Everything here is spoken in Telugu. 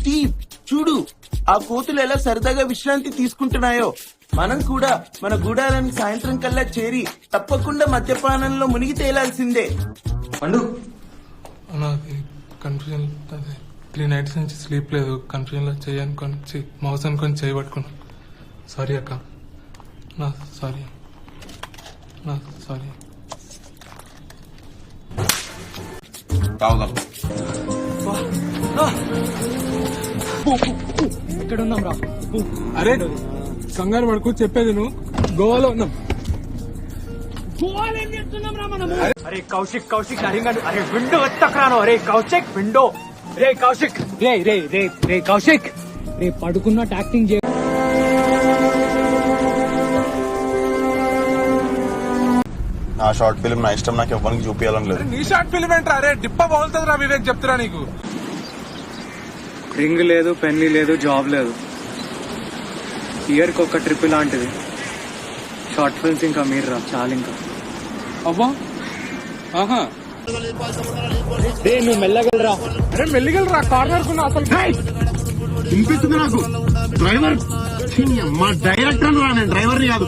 స్టీవ్ చూడు, ఆ కోతులు ఎలా సరదాగా విశ్రాంతి తీసుకుంటున్నాయో. మనం కూడా మన గూడాలను సాయంత్రం కల్లా చేరి తప్పకుండా మద్యపానంలో మునిగి తేలాల్సిందే. పండు నాకు కన్ఫ్యూజన్ 3 nights నుంచి స్లీప్ లేదు. కన్ఫ్యూజన్ లో చేయనుకొని మౌస్ అనుకొని చేయబట్టుకున్నా. సారీ అక్క, నా సారీ. తాగుదాం. ఎక్కడున్నాం రా? అరే కంగారు పడుకు, చెప్పేది నువ్వు. గోవాలో ఉన్నాం. అరే కౌశిక్ కౌశిక్ అరింగాడు. అరే విండో ఎత్తకరాను. అరే కౌశిక్ విండో. రే కౌశిక్, రే రే రే రే కౌశిక్, రే పడుకున్నట్టు యాక్టింగ్ చే. నా షార్ట్ ఫిల్మ్ నా ఇష్టం, నాకు ఎవరికి చూపించాలని లేదు. నీ షార్ట్ ఫిల్మ్ ఏంట్రా? అరే డిప్ప బాగుంటుంది రా వివేక్, చెప్తురా నీకు. రింగ్ లేదు, పెళ్లి లేదు, జాబ్ లేదు. ఇయర్ కి ఒక ట్రిప్ లాంటిది. షార్ట్ ఫిల్మ్స్ ఇంకా మీరు రా చాలు. ఇంకా అవ్వా ఆహా. రే నువ్వు మెల్లగలరా. అరే మెల్లిగలరా, కార్నర్ కున్నా అసలు. వినిపిస్తుంది నాకు. డ్రైవర్ మా డైరెక్టర్ రా, నేను డ్రైవర్ని కాదు.